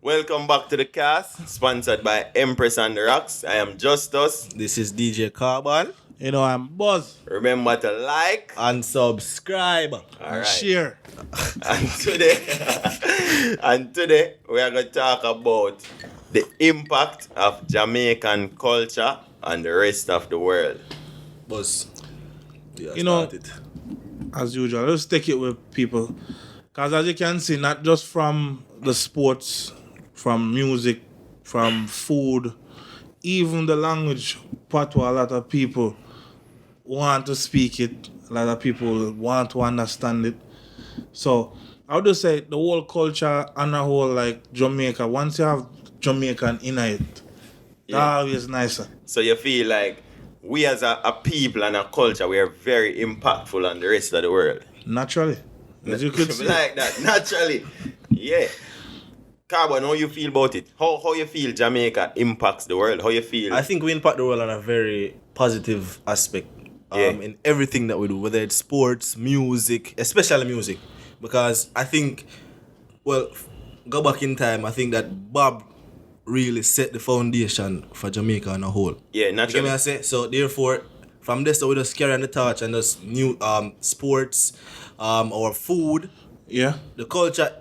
Welcome back to the cast, sponsored by Empress and the Rocks. I am Justus. This is DJ Carbon. You know, I'm Buzz. Remember to like And subscribe. and Share. And today we are going to talk about the impact of Jamaican culture on the rest of the world. Buzz. You know, as usual, let's take it with people. Because as you can see, not just from the sports, from music, from food, even the language, patois, a lot of people want to speak it. A lot of people want to understand it. So I would just say the whole culture and the whole like Jamaica, once you have Jamaican in it, Yeah. that's always nicer. So you feel like we as a people and a culture, we are very impactful on the rest of the world. Naturally. As you could see. Like that, naturally. Yeah. Carbon, how you feel about it? How you feel Jamaica impacts the world? How you feel? I think we impact the world on a very positive aspect in everything that we do, whether it's sports, music, especially music. Because I think, well, go back in time, I think that Bob really set the foundation for Jamaica on a whole. Yeah, You get naturally. me I say? So therefore, from this we just carry on the torch and just new sports, or food, Yeah. the culture.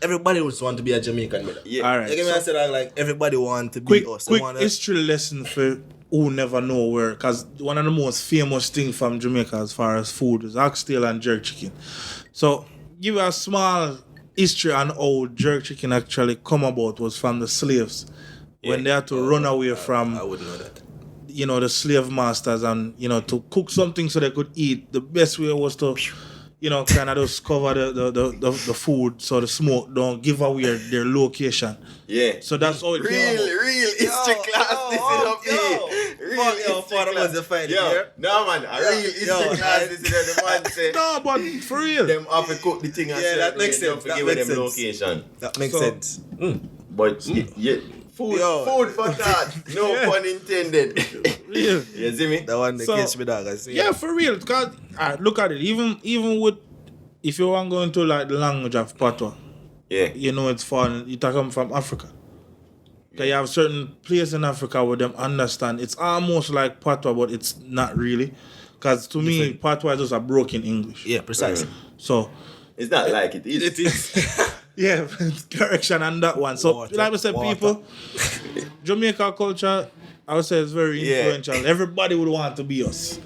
Everybody would want to be a Jamaican. Brother. Yeah. All right. You get me I say? Like everybody want to be Quick, us. They quick wanna- history lesson for who never know where, because one of the most famous things from Jamaica as far as food is oxtail and jerk chicken. So, give a small history on how jerk chicken actually come about was from the slaves when they had to run away from, I wouldn't know that. you know, the slave masters and, you know, to cook something so they could eat. The best way was to, you know, kind of just cover the food so the smoke don't give away their location. Yeah. So that's how it came about. Real history class, this is up here. Real history father class. was the fight Yo, here. no man, a real history class, this is the man say. No, but for real. Them have to cook the thing and Yeah, that makes don't sense, that forget makes them sense. location. That makes So- sense. But yeah, food, Yo. food for that. No Yeah. pun intended. Real. You see me? That one they So- catch me dog. I see. Yeah, for real. Cause look at it. Even with if you want to go into like the language of patois, Yeah. you know it's foreign. You come from Africa. Cause you have certain places in Africa where them understand. It's almost like patois, but it's not really. Cause to me, patois is just a broken English. Yeah, precisely. So It's not like it is. It is. yeah, correction on that one. So Water, like I said, water. people, Jamaica culture, I would say it's very Yeah. influential. Everybody would want to be us.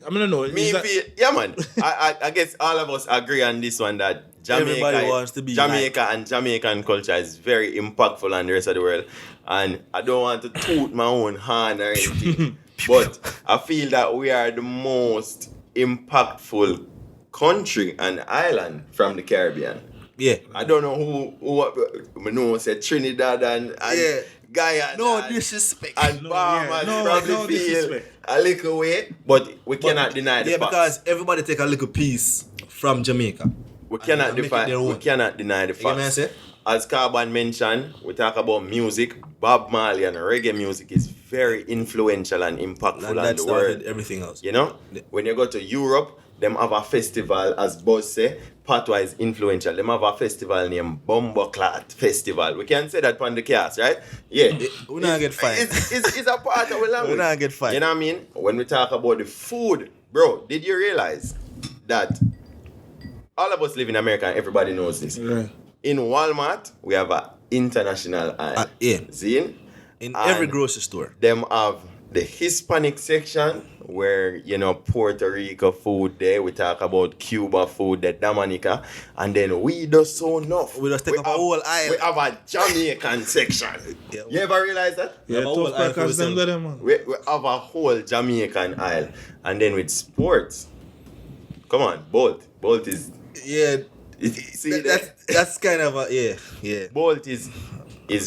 I mean, no, Me feel, yeah man. I guess all of us agree on this one that Everybody wants to be Jamaica and Jamaican culture is very impactful on the rest of the world. And I don't want to toot my own horn or anything, but I feel that we are the most impactful country and island from the Caribbean. Yeah. I don't know who I know say Trinidad and Yeah. Guyana. No and- disrespect. and No, Bahamas yeah. No, probably no feel disrespect. a little way, but we cannot deny the Yeah, facts. because everybody take a little piece from Jamaica. we cannot and make it their we own. cannot deny the You get me I facts. say? As Carbon mentioned, we talk about music. Bob Marley and reggae music is very influential and impactful And on that the started world. everything else. You know, when you go to Europe, them have a festival, as Buzz say, patois is influential. Them have a festival named Bumbleclad Festival. We can say that on the cast, right? Yeah. We not get fined. It's a part of the language. We not get fined. You know what I mean? When we talk about the food, bro, did you realize that all of us live in America and everybody knows this? Right. In Walmart, we have an international aisle. Yeah. See? In And every grocery store. Them have the Hispanic section where, you know, Puerto Rico food there. We talk about Cuba food, the Dominica. And then we do so enough. We just take up a whole aisle. We have a Jamaican section. Yeah. You ever realize that? Yeah, but what tough I crackers them feel got them, man. We have a whole Jamaican aisle. And then with sports, come on, Bolt. Bolt is... Yeah. See that? That's kind of a yeah. Bolt is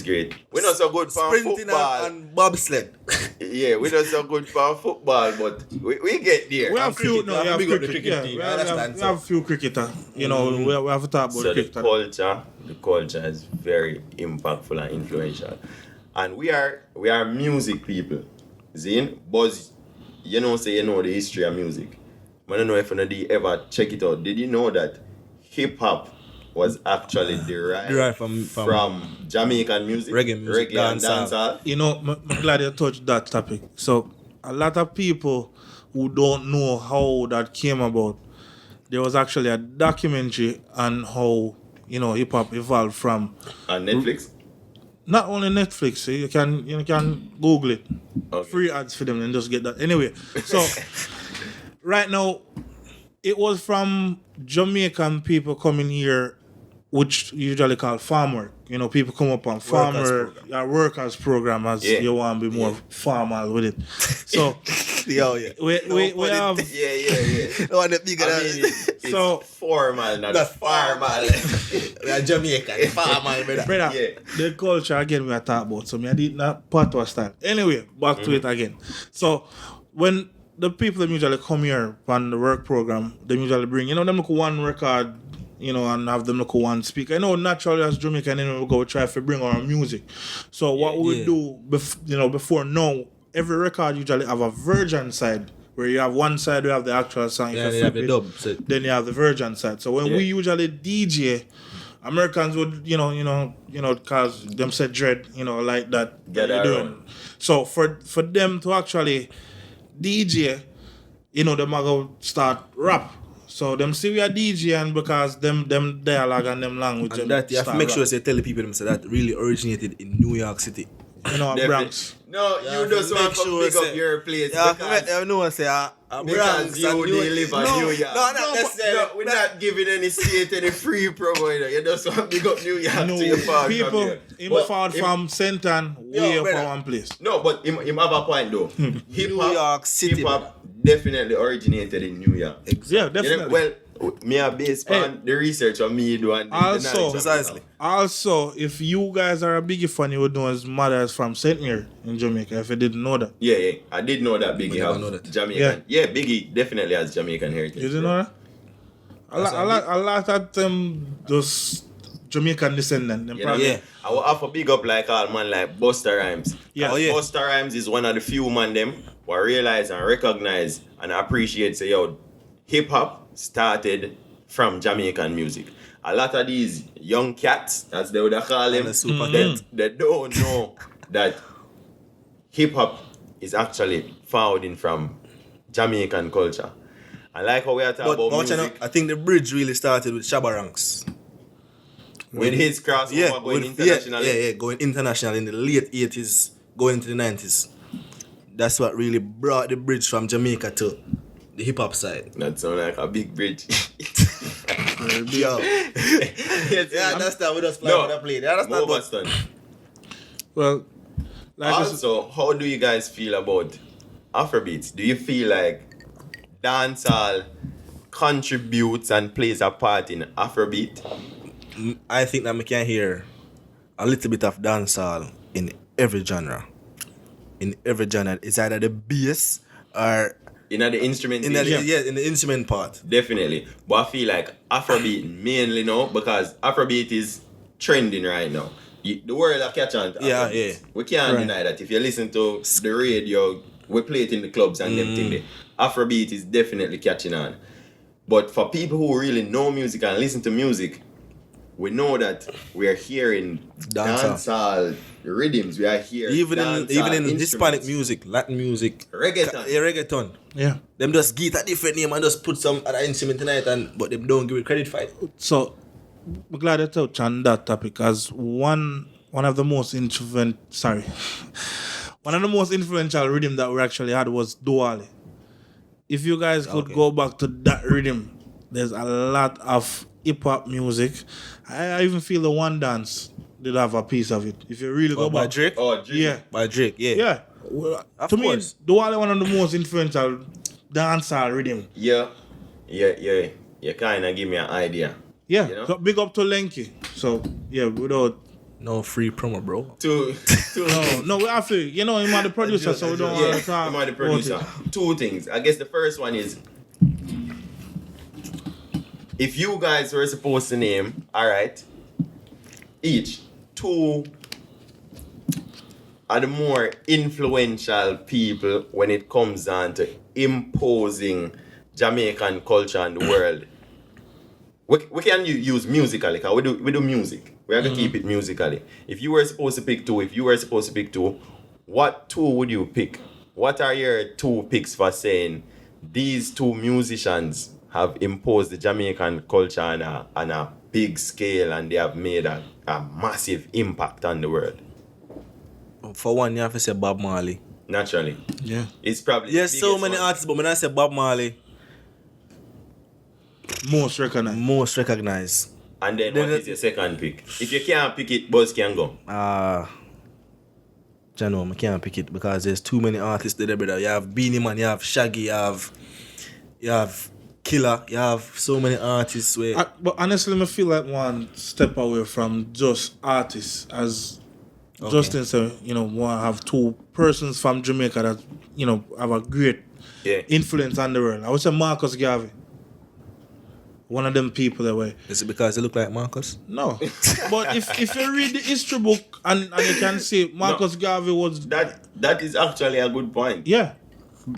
great. We're not so good for Sprinting football. and bobsled. Yeah, we're not so good for football, but we get there. We have few, cricket, no, we have big up the cricket. cricket Yeah, team, we I have, understand, we have a few cricketer. You know, we have to talk about So cricket. the culture is very impactful and influential. And we are music people. Zine, Buzz, you know the history of music. I don't know if you ever check it out. Did you know that hip hop was actually derived, Derived from Jamaican music, reggae music, and dancehall. dancehall. You know, I'm glad you touched that topic. So, a lot of people who don't know how that came about, there was actually a documentary on how, hip hop evolved from On Netflix. not only Netflix. You can Google it. Okay. Free ads for them and just get that. Anyway, so right now, it was from Jamaican people coming here, which usually called farm work. People come up on workers program as you want to be more formal with it. So Yeah. we have Yeah. No one bigger I mean, it's So- formal, not formal. We are Jamaican, formal, brother. brother, Yeah. the culture again we are talking about. So I did not patois style. Anyway, back to it again. So when the people that usually come here on the work program, they usually bring, them look one record, and have them look one speaker. Naturally as Jamaican, we go try to bring our music. So what we would do, before now, every record usually have a virgin side, where you have one side, you have the actual song. Yeah, if you you have flip the it, dub set. then you have the virgin side. So when we usually DJ, Americans would, cause them said dread, like that. Get you're our doing. own. So for them to actually DJ, them are going to start rap. So them see we are DJ, and because them dialogue and them language. And that you have to make sure you tell the people them say that really originated in New York City. Bronx. No, Yeah, you just make want to sure pick up say- your place. Yeah, because no one say because you live in New York. No, not necessarily. No, we're not giving any state any free promo. You just want to pick up New York to your part. People far from Senton, way up brother. on one place. No, but him have a point though. New York City, Hip hop definitely originated in New York. Yeah, definitely. Well, me are based on the research of me do and the Also, knowledge of precisely. it. Also, if you guys are a biggie fan, you would know his mother is from St. Mary in Jamaica, if you didn't know that. Yeah, I did know that Biggie never have know that. Jamaican. Yeah, Biggie definitely has Jamaican heritage. You didn't know that? A lot of them those Jamaican descendant. Them You know, probably, Yeah. I will have a big up like all man like Busta Rhymes. Yeah. Oh, yeah. Busta Rhymes is one of the few man them who realize and recognize and appreciate say hip hop started from Jamaican music. A lot of these young cats, as they would call them, And the super they don't know that hip hop is actually founding from Jamaican culture. I like how we are talking But about watch music I think the bridge really started with Shabba Ranks. with his crossover going internationally. going international in the late 80s, going into the 90s. That's what really brought the bridge from Jamaica to the hip hop side. That sounds like a big bridge. Yo. Yeah, that's that. We just No, play. Yeah, that's not Mo but Boston. well, like I said, Also, how do you guys feel about Afrobeats? Do you feel like dancehall contributes and plays a part in Afrobeat? I think that we can hear a little bit of dancehall in every genre. In every genre. It's either the bass or In the instrumentation? in the instrument part. Definitely. But I feel like Afrobeat mainly now because Afrobeat is trending right now. The world are catch on to Yeah, Afrobeat. yeah. We can't Right. deny that. If you listen to the radio, we play it in the clubs and them thing there. Afrobeat is definitely catching on. But for people who really know music and listen to music, we know that we are hearing dancehall rhythms. We are hearing Even in dancehall Hispanic instruments. music, Latin music, Reggaeton. reggaeton. yeah. Them just get a different name and just put some other instrument tonight but them don't give it credit for it. So, I'm glad you touched on that topic because one of the most one of the most influential rhythm that we actually had was Duale. If you guys could go back to that rhythm, there's a lot of hip hop music. I even feel the One Dance did have a piece of it. If you really go By back, Drake? Oh, Drake. yeah, By Drake, yeah. yeah. Well, Of to course. me, Duale one of the most influential dancehall rhythm. Yeah. You kind of give me an idea. Yeah, You know? so big up to Lenky. So yeah, without No free promo, bro. no, we have to. I'm the producer, so we don't want Yeah, to talk. I'm the about producer. it. Two things. I guess the first one is if you guys were supposed to name, alright, each two are the more influential people when it comes down to imposing Jamaican culture on the world. we can use musically, because we do music. We have to keep it musically. If you were supposed to pick two, what two would you pick? What are your two picks for saying these two musicians have imposed the Jamaican culture on a big scale, and they have made a massive impact on the world? For one, you have to say Bob Marley. Naturally. Yeah. It's probably There's the so biggest many one. artists, but when I say Bob Marley, Most recognized. most recognized. And then what is your second pick? If you can't pick it, Buzz can go. I can't pick it because there's too many artists there, brother. You have Beanie Man, you have Shaggy, you have Killer, you have so many artists where But honestly, I feel like one step away from just artists, as Justin said, want to have two persons from Jamaica that, have a great influence on the world. I would say Marcus Garvey. One of them people that way. Is it because they look like Marcus? No. But if you read the history book and you can see Marcus Garvey was... That is actually a good point. Yeah.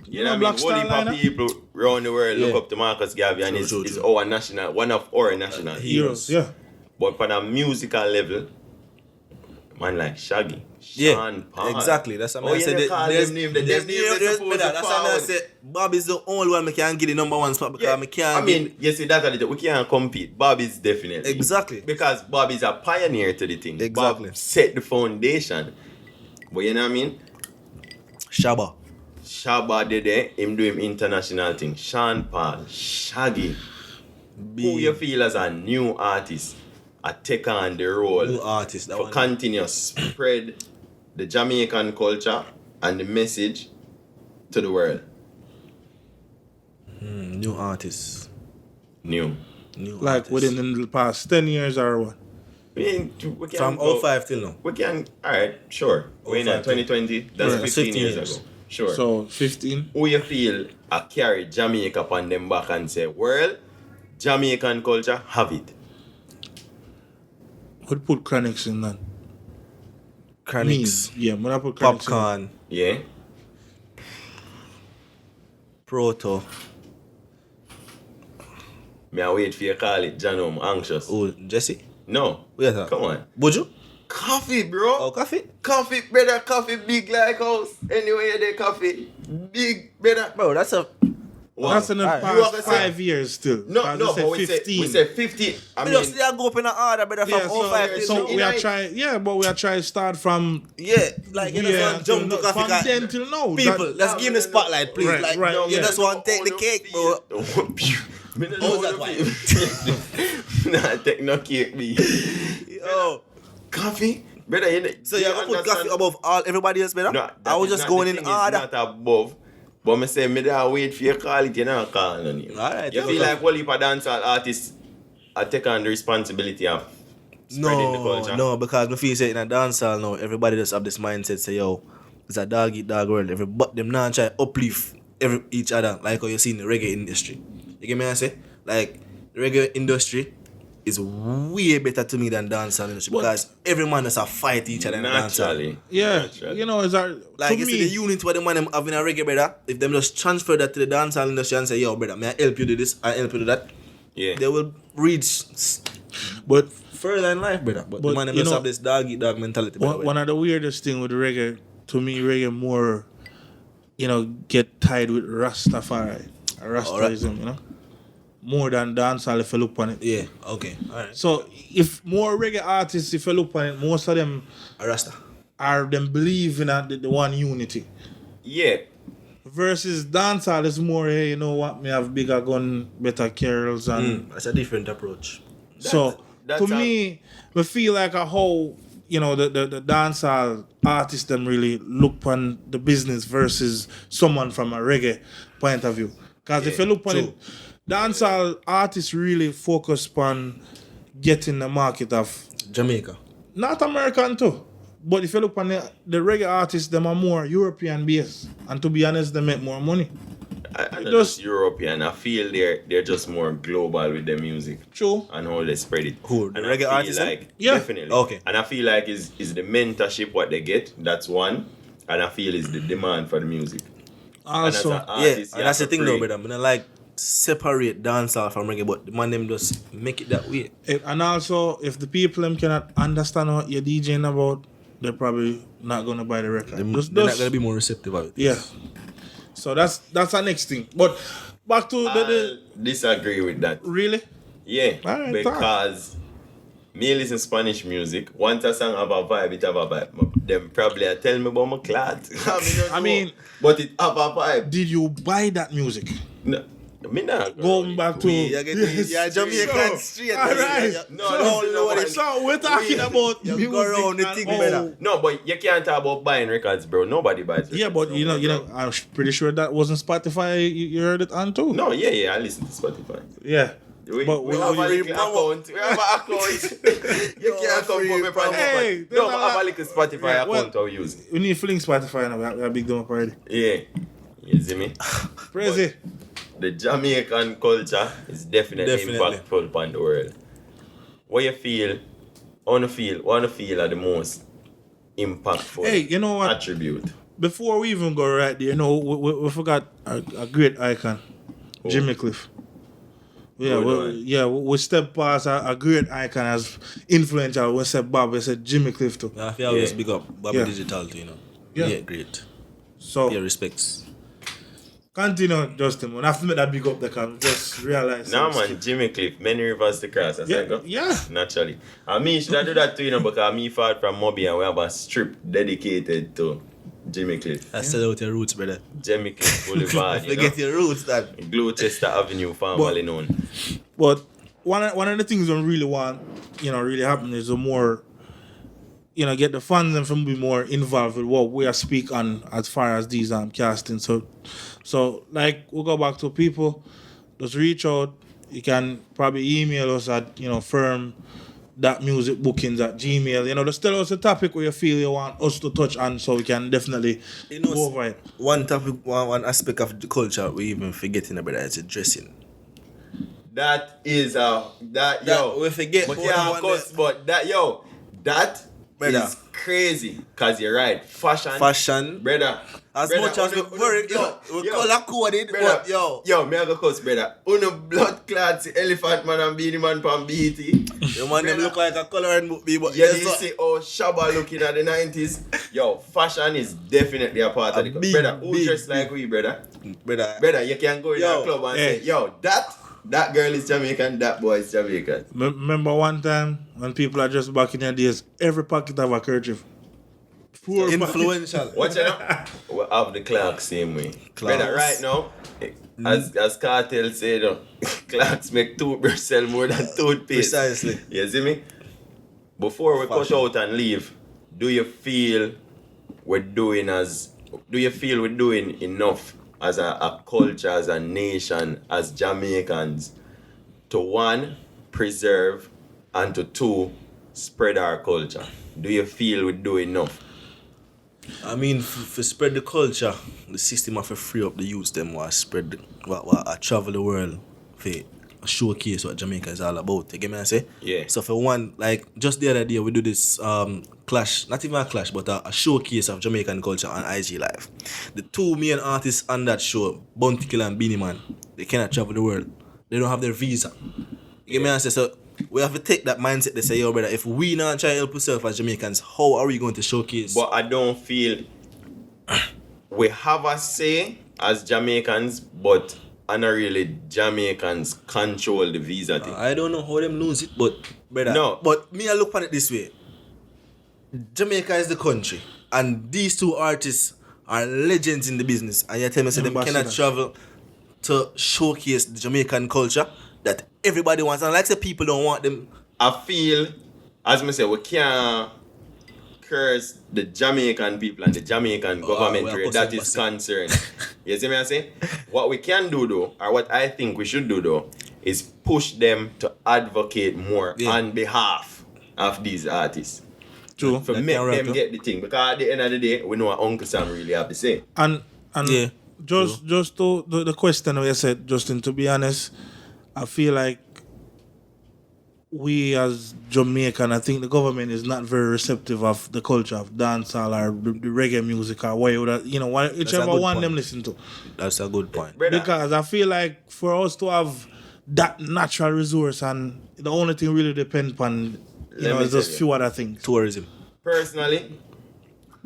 You know what I mean? Whole heap of people around the world look up to Marcus Garvey, and he's our national, one of our national heroes. Yeah. But on a musical level, man like Shaggy, Sean Paul. Exactly. That's what I said. That's why I said Bob is the only one I can get the number one spot because I can't. I mean, you see that we can't compete. Bob is definitely exactly because Bob is a pioneer to the thing. Exactly. Bob set the foundation. But you know what I mean? Shabba did it. Him do him international thing. Sean Paul, Shaggy. Who you feel as a new artist? I take on the role for continuous spread the Jamaican culture and the message to the world. New artists. New Like artists. within the past 10 years or what? We can From go, 05 till now. We can, alright, sure. We're in 2020, that's Right. 15 years years. ago. Sure. So 15. Who you feel carry Jamaica upon them back and say, world, Jamaican culture, have it. Would put Chronics in that. Chronics. Yeah, when I put Chronics Popcorn. Yeah? Proto. Me I wait for you call it Janum, anxious. Oh, Jesse? No. Where's that? Come on. Buju? Coffee, bro. Oh, coffee? Coffee, brother. Coffee big like house. Anyway, they coffee. Big, brother. Bro, that's a... Wow. That's in the You past have to say- 5 years still. No, Because no, they but said we say 50. I We mean, just go up in an order, brother, from Yeah, 05 till so now. we are trying. Yeah, but we are trying to start from. Yeah, like, you know, Yeah, from jump to from coffee. then till now. People, That- let's give him the spotlight, please. Right, like, right, you yeah. just want to take the cake, bro. Oh, that why? Nah, take no cake, me. Yo. Coffee? Brother, So you're going to put coffee above everybody else, brother? No, I was just going in order. It's not above. But I say, me da wait for you call it, you know, call on you. Alright, You feel like whole heap of dancehall artists are taking on the responsibility of spreading the culture? No, because me feel say in a dancehall now, everybody just have this mindset, say, yo, it's a dog eat dog world. But them now try uplift each other, like how you see in the reggae industry. You get me I say? Like, the reggae industry is way better to me than dancehall industry because every man does a fight each other in a dancehall. Naturally. Yeah, Naturally. you know, it's our, Like, to you me, see the unit what the man them have in a reggae, brother, if them just transfer that to the dancehall industry and say, yo, brother, may I help you do this, I help you do that, Yeah. they will reach but further in life, brother. But the But, man them you just know, have this dog eat dog mentality, brother. one of the weirdest thing with reggae, to me, reggae more, get tied with Rastafari, Rastaism, more than dancehall if you look on it. Yeah, okay, alright. So if more reggae artists, if you look on it, most of them A Rasta. are them believing in the one unity. Yeah. Versus dancehall is more, hey, you know what, me have bigger gun, better carols and That's a different approach. so that's to me, I feel like a whole, the dancehall artists them really look on the business versus someone from a reggae point of view. Because if you look on it, dancehall artists really focus on getting the market of Jamaica. not American too. But if you look on the reggae artists, them are more European based. And to be honest, they make more money. I know just European. I feel they're just more global with their music. True. And how they spread it. Who, And the I reggae feel artists, like, Yeah. definitely. Okay. And I feel like is the mentorship what they get. That's one. And I feel is the demand for the music. Also, and as an Yeah, artist, and that's the thing though, brother. I mean, like separate dancehall from reggae, but the man them just make it that way. And also, if the people them cannot understand what you're DJing about, they're probably not gonna buy the record. They're not gonna be more receptive of it. Yeah. So that's our next thing. But back to the disagree with that. really. Yeah, Alright, because me listen Spanish music. Once a song have a vibe, it have a vibe. Them probably tell me about my clad. I mean, but it have a vibe. did you buy that music? No, me not. Going back to Jamaican straight. All right. No. So we're talking about You music go around the and thing, all- brother. No, but you can't talk about buying records, bro. Nobody buys records. Yeah, but you know, I'm pretty sure that wasn't Spotify. You heard it on too. No, yeah, I listen to Spotify. Yeah. We But have a little account. We have an account. You can't come for me from Hey, No, there's I have a little Spotify Yeah, well- account I use. We need feeling Spotify now. We have big them up already. Yeah. You see me? Crazy. The Jamaican culture is definitely impactful upon the world. What you feel, wanna feel are the most impactful Hey, you know what? attribute. Before we even go right there, you know, we forgot a great icon, Jimmy Cliff. Yeah, we step past a great icon as influential. We said Bob, we said Jimmy Cliff too. I feel always Yeah. big up Bobby Yeah. Digital too, you know. Yeah. Yeah, great. So Yeah, respects. continue, Justin. When I have to make that big up, they can just realize. Nah, man, Jimmy Cliff, many rivers to cross. That's Yeah, go. yeah. Naturally. And me should I do that too, you know, because me fought from Moby and we have a strip dedicated to Jimmy Cliff. I sell out your roots, brother. Jimmy Cliff Boulevard, you know. Forget your roots, that. Gloucester Avenue, formerly known. But one of the things I really want, really happen is a more, get the fans and from be more involved with what we are speak on as far as these casting. So like we'll go back to people, just reach out. You can probably email us at firm.musicbookings@gmail. Just tell us a topic where you feel you want us to touch on, so we can definitely go over it. One topic, one aspect of the culture we even forgetting about is the dressing. That is yo. We forget. But yeah, of course, but that Brother. is crazy. Cause you're right. Fashion. Brother. As brother, much as we worry, we color coded, but Yo, me I go cuss, brother. Uno blood clad see Elephant Man and Beanie Man from BT. the man them look like a coloring book, but Yeah, you see how Shabba looking at the 90s. Yo, fashion is definitely a part of the big, brother. Who big, dress like we, brother? brother. Brother, you can go in a club and hey. say, yo, that girl is Jamaican, that boy is Jamaican. Remember one time when people are just back in their days, every pocket have a kerchief. Poor Influential. Watch it now. We have the Clarks same way. Brother, right now, as Cartel said, Clarks make toothbrush sell more than toothpaste. Precisely. You see me? Before we cut out and leave, do you feel we're doing enough as a culture, as a nation, as Jamaicans, to one, preserve, and to two, spread our culture? Do you feel we do enough? I mean, for spread the culture, the system have to free up the youth them what spread, what travel the world for showcase what Jamaica is all about. You get me I say? Yeah. So for one, like just the other day we do this clash, not even a clash, but a showcase of Jamaican culture on IG Live. The two main artists on that show, Bounty Killer and Beanie Man, they cannot travel the world. They don't have their visa. You get me I say? So we have to take that mindset. They say, yo, brother, if we not try to help ourselves as Jamaicans, how are we going to showcase? But I don't feel we have a say as Jamaicans, but not really Jamaicans control the visa thing. I don't know how them lose it, but brother. No. But me, I look on it this way. Jamaica is the country, and these two artists are legends in the business. And you tell me, say them cannot travel to showcase the Jamaican culture that everybody wants. And like say people don't want them. I feel, as I say, we can't curse the Jamaican people and the Jamaican government well, where that is concerned. You see me I say? What we can do though, or what I think we should do though, is push them to advocate more on behalf of these artists. True. For make them get the thing. Because at the end of the day, we know what Uncle Sam really have to say. And Yeah. just to the question you said, Justin, to be honest, I feel like we as Jamaican, I think the government is not very receptive of the culture of dancehall or the reggae music or whichever good one point. them listen to. That's a good point. Brother, Because I feel like for us to have that natural resource and the only thing really depend on, Let me is just tell you. few other things. Tourism. personally,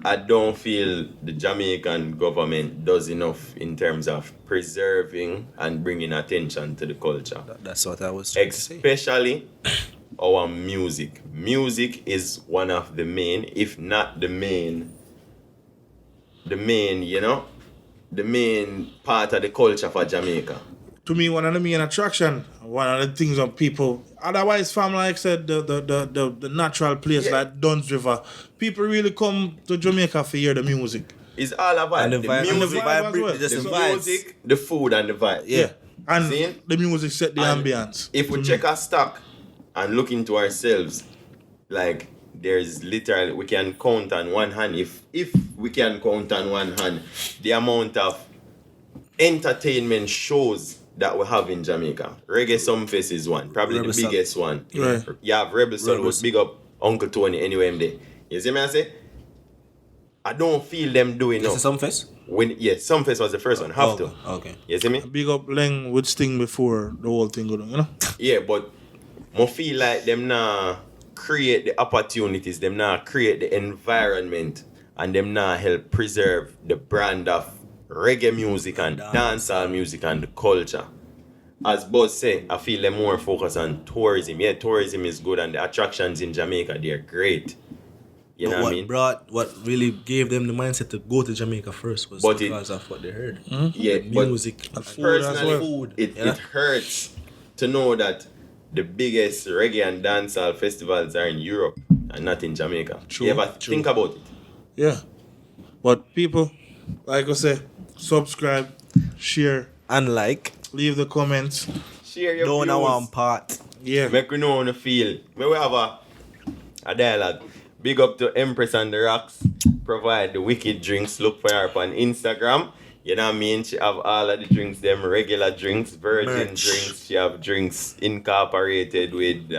I don't feel the Jamaican government does enough in terms of preserving and bringing attention to the culture. That's what I was trying to say. Especially our music. Music is one of the main, if not the main, the main part of the culture for Jamaica. To me, one of the main attraction, one of the things of people. Otherwise, fam, like I said, the natural place like Duns River, people really come to Jamaica for hear the music. It's all about And the the vibe, music, vibe as well. just the the vibes. music, the food, and the vibe. Yeah. And See? the music set the And ambience. If we check our stock and look into ourselves, like there's literally we can count on one hand if we can count on one hand the amount of entertainment shows that we have in Jamaica. Reggae Sumfest is one, probably Rebel the Soul. biggest one. Right. You have Rebel Soul, Rebel would big up Uncle Tony anyway I'm there. You see me I say? I don't feel them doing This enough. is some fest? Sumfest was the first one, have to. Okay. You see me? Big up Leng with Sting before the whole thing go down, Yeah, but I feel like them now create the opportunities, them now create the environment, and them now help preserve the brand of reggae music and dancehall music and the culture. As Buzz say, I feel them more focused on tourism. Yeah, tourism is good and the attractions in Jamaica, they're great. You know what I mean? What really gave them the mindset to go to Jamaica first was But because of what they heard. Yeah, but Music, and food as personally, well. food. it yeah. hurts to know that the biggest reggae and dancehall festivals are in Europe and not in Jamaica. True, You ever think about it? Yeah. But people, like I say, subscribe, share, And like, leave the comments. Share your don't views. know one part. Yeah. Make we know how you feel. May we have a dialogue. Big up to Empress and the Rocks. Provide the wicked drinks. Look for her up on Instagram. You know what I mean? She have all of the drinks, them regular drinks, virgin Merch. drinks. She have drinks incorporated with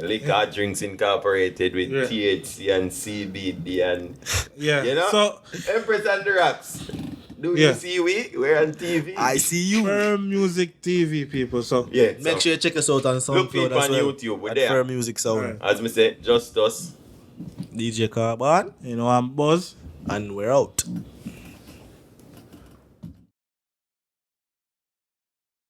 liquor drinks incorporated with Yeah. THC and CBD and Yeah. you know. So, Empress and the Rocks. Do Yeah. you see we're on TV? I see you. Firm Music TV, people. So, yeah. Make so, sure you check us out on Look SoundCloud people as on well. YouTube, we're At there. Firm Music Sound. Right. as me say, just us. DJ Carbon. I'm Buzz. And we're out.